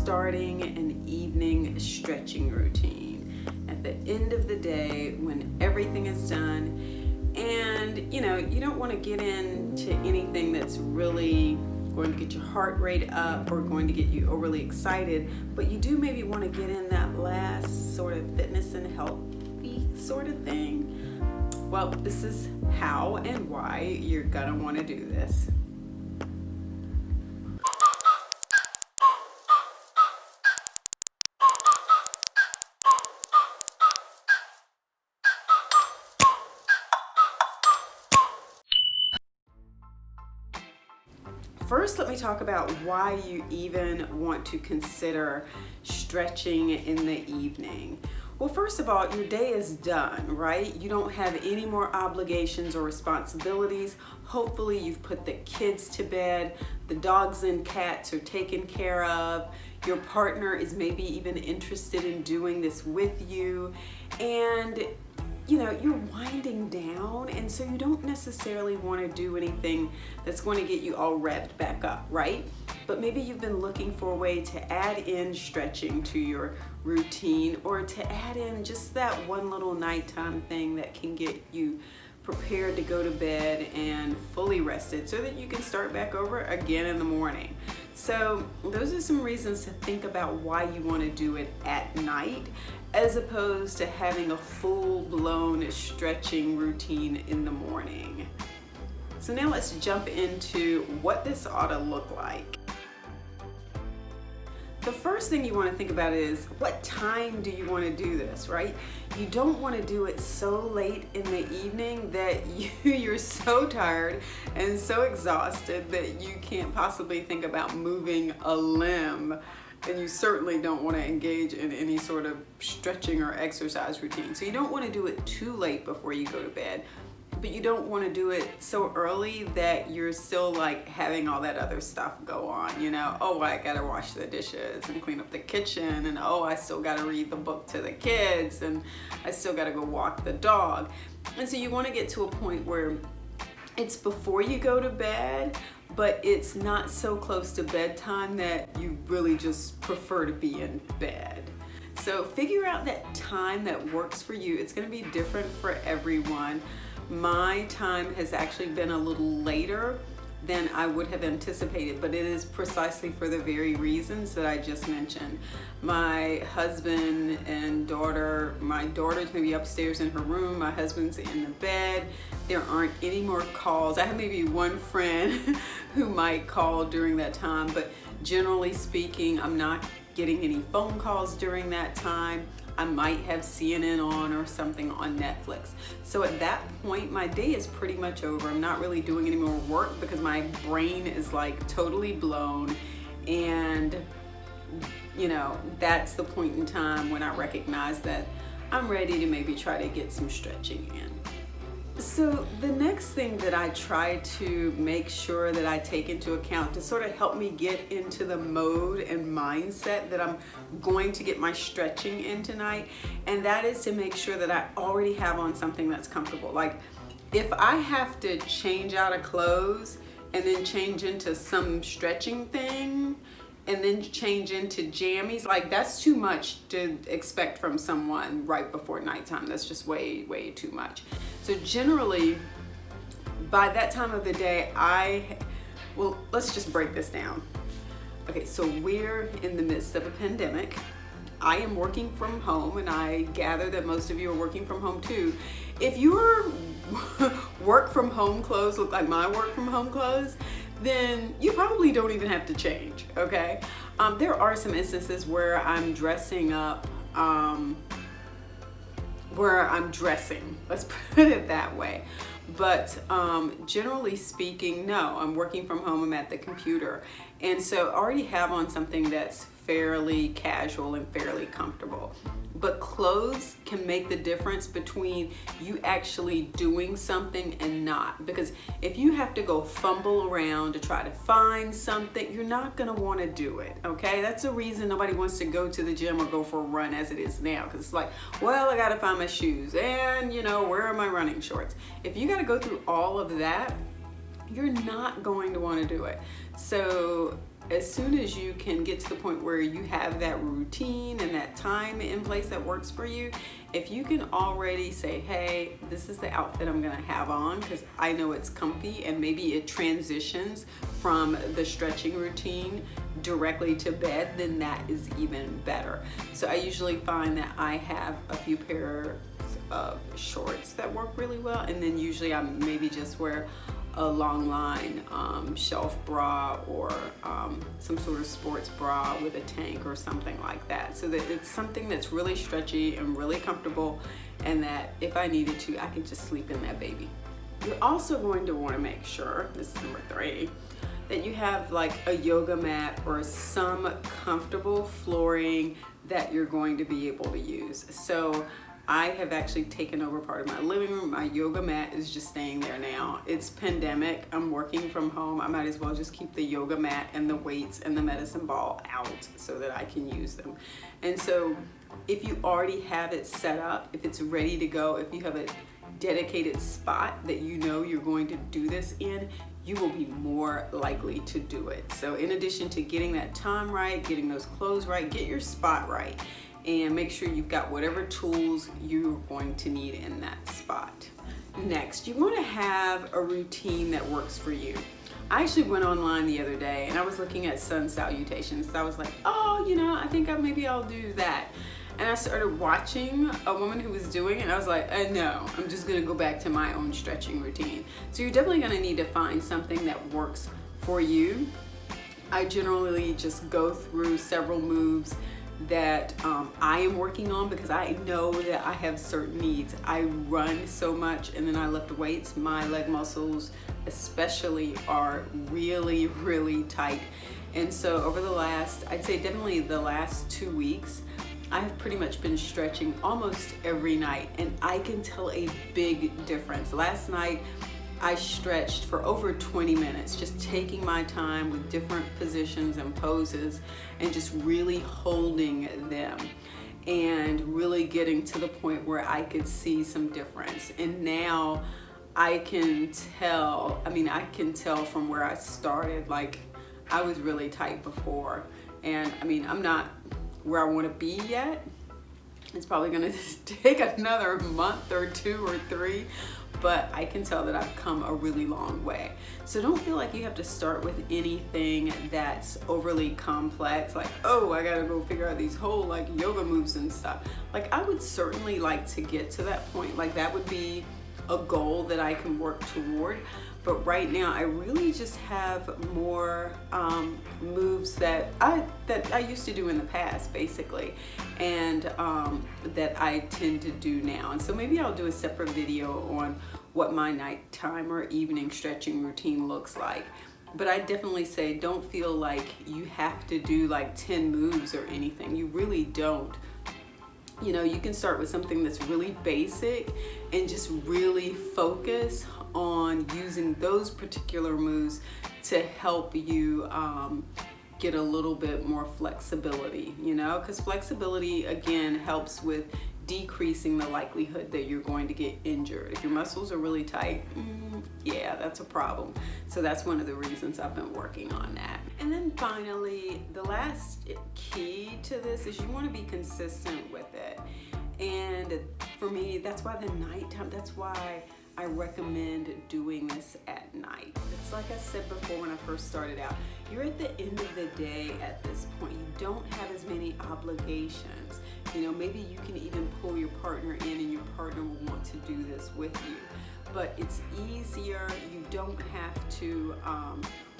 starting an evening stretching routine at the end of the day when everything is done, and you don't want to get into anything that's really going to get your heart rate up or going to get you overly excited, but you do maybe want to get in that last sort of fitness and healthy sort of thing. Well, this is how and why you're gonna want to do this. First, let me talk about why you even want to consider stretching in the evening. Well, first of all, your day is done, right? You don't have any more obligations or responsibilities. Hopefully, you've put the kids to bed, the dogs and cats are taken care of, your partner is maybe even interested in doing this with you, and you're winding down, and so you don't necessarily want to do anything that's going to get you all revved back up, right? But maybe you've been looking for a way to add in stretching to your routine, or to add in just that one little nighttime thing that can get you prepared to go to bed and fully rested so that you can start back over again in the morning. So those are some reasons to think about why you want to do it at night as opposed to having a full-blown stretching routine in the morning. So now let's jump into what this ought to look like. The first thing you want to think about is, what time do you want to do this, right? You don't want to do it so late in the evening that you're so tired and so exhausted that you can't possibly think about moving a limb. And you certainly don't want to engage in any sort of stretching or exercise routine. So you don't want to do it too late before you go to bed, but you don't want to do it so early that you're still like having all that other stuff go on, oh, I gotta wash the dishes and clean up the kitchen, and oh, I still gotta read the book to the kids, and I still gotta go walk the dog. And so you want to get to a point where it's before you go to bed, but it's not so close to bedtime that you really just prefer to be in bed. So figure out that time that works for you. It's going to be different for everyone. My time has actually been a little later than I would have anticipated, but it is precisely for the very reasons that I just mentioned. My husband and daughter, my daughter's maybe upstairs in her room, my husband's in the bed. There aren't any more calls. I have maybe one friend who might call during that time, but generally speaking, I'm not getting any phone calls during that time. I might have CNN on or something on Netflix. So at that point, my day is pretty much over. I'm not really doing any more work because my brain is like totally blown. And that's the point in time when I recognize that I'm ready to maybe try to get some stretching in. So the next thing that I try to make sure that I take into account to sort of help me get into the mode and mindset that I'm going to get my stretching in tonight, and that is to make sure that I already have on something that's comfortable. Like if I have to change out of clothes and then change into some stretching thing and then change into jammies, like that's too much to expect from someone right before nighttime. That's just way, way too much. So generally, by that time of the day, let's just break this down. Okay, so we're in the midst of a pandemic. I am working from home, and I gather that most of you are working from home too. If your work from home clothes look like my work from home clothes, then you probably don't even have to change, okay? There are some instances where I'm dressing up, where I'm dressing, let's put it that way. But generally speaking, no, I'm working from home, I'm at the computer. And so I already have on something that's fairly casual and fairly comfortable. But clothes can make the difference between you actually doing something and not. Because if you have to go fumble around to try to find something, you're not gonna wanna do it, okay? That's the reason nobody wants to go to the gym or go for a run as it is now. Because it's like, well, I gotta find my shoes and where are my running shorts? If you gotta go through all of that, you're not going to wanna do it. So as soon as you can get to the point where you have that routine and that time in place that works for you, if you can already say, hey, this is the outfit I'm gonna have on because I know it's comfy, and maybe it transitions from the stretching routine directly to bed, then that is even better. So I usually find that I have a few pairs of shorts that work really well, and then usually I maybe just wear a long line shelf bra or some sort of sports bra with a tank or something like that, so that it's something that's really stretchy and really comfortable, and that if I needed to, I could just sleep in that baby. You're also going to want to make sure, this is number 3, that you have like a yoga mat or some comfortable flooring that you're going to be able to use. So I have actually taken over part of my living room. My yoga mat is just staying there now. It's pandemic, I'm working from home. I might as well just keep the yoga mat and the weights and the medicine ball out so that I can use them. And so if you already have it set up, if it's ready to go, if you have a dedicated spot that you know you're going to do this in, you will be more likely to do it. So in addition to getting that time right, getting those clothes right, get your spot right, and make sure you've got whatever tools you're going to need in that spot. Next, you want to have a routine that works for you. I actually went online the other day and I was looking at sun salutations. So I was like, oh, I think maybe I'll do that. And I started watching a woman who was doing it, and I was like, no, I'm just gonna go back to my own stretching routine. So you're definitely gonna need to find something that works for you. I generally just go through several moves that I am working on because I know that I have certain needs. I run so much and then I lift weights. My leg muscles especially are really, really tight. And so over the last, I'd say definitely the last 2 weeks, I have pretty much been stretching almost every night, and I can tell a big difference. Last night, I stretched for over 20 minutes, just taking my time with different positions and poses and just really holding them and really getting to the point where I could see some difference. And now I can tell, I can tell from where I started, like I was really tight before. And I'm not where I want to be yet. It's probably going to take another month or 2 or 3, but I can tell that I've come a really long way. So don't feel like you have to start with anything that's overly complex, like, oh, I gotta go figure out these whole like yoga moves and stuff. Like, I would certainly like to get to that point. Like, that would be a goal that I can work toward. But right now, I really just have more moves that I used to do in the past, basically, and that I tend to do now. And so maybe I'll do a separate video on what my nighttime or evening stretching routine looks like. But I definitely say don't feel like you have to do like 10 moves or anything. You really don't. You can start with something that's really basic and just really focus on using those particular moves to help you get a little bit more flexibility, because flexibility, again, helps with decreasing the likelihood that you're going to get injured. If your muscles are really tight, yeah, that's a problem. So that's one of the reasons I've been working on that. And then finally, the last key to this is you want to be consistent with it. And for me, that's why the nighttime, that's why I recommend doing this at night. It's like I said before when I first started out, you're at the end of the day at this point. You don't have as many obligations. Maybe you can even pull your partner in and your partner will want to do this with you. But it's easier. You don't have to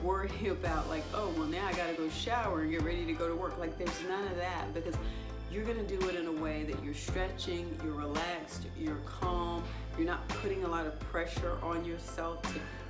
worry about like, oh, well, now I gotta go shower and get ready to go to work. Like, there's none of that, because you're gonna do it in a way that you're stretching, you're relaxed, you're calm, you're not putting a lot of pressure on yourself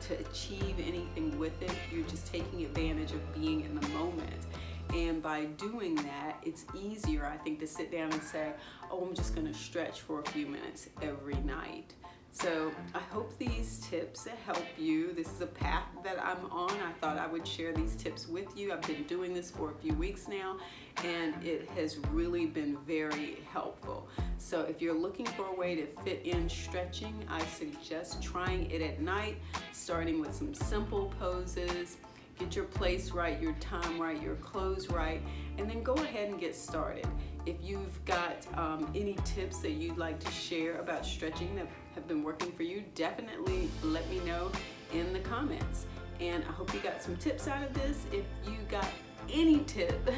to achieve anything with it. You're just taking advantage of being in the moment. And by doing that, it's easier, I think, to sit down and say, oh, I'm just gonna stretch for a few minutes every night. So I hope these tips help you. This is a path that I'm on. I thought I would share these tips with you. I've been doing this for a few weeks now, and it has really been very helpful. So if you're looking for a way to fit in stretching, I suggest trying it at night, starting with some simple poses. get your place right, your time right, your clothes right, and then go ahead and get started. If you've got any tips that you'd like to share about stretching that have been working for you, definitely let me know in the comments. And I hope you got some tips out of this. If you got any tip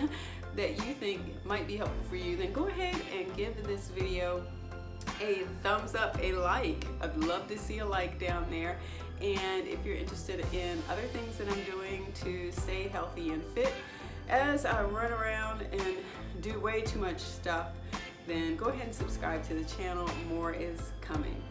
that you think might be helpful for you, then go ahead and give this video a thumbs up, a like. I'd love to see a like down there. And if you're interested in other things that I'm doing to stay healthy and fit as I run around and do way too much stuff, then go ahead and subscribe to the channel. More is coming.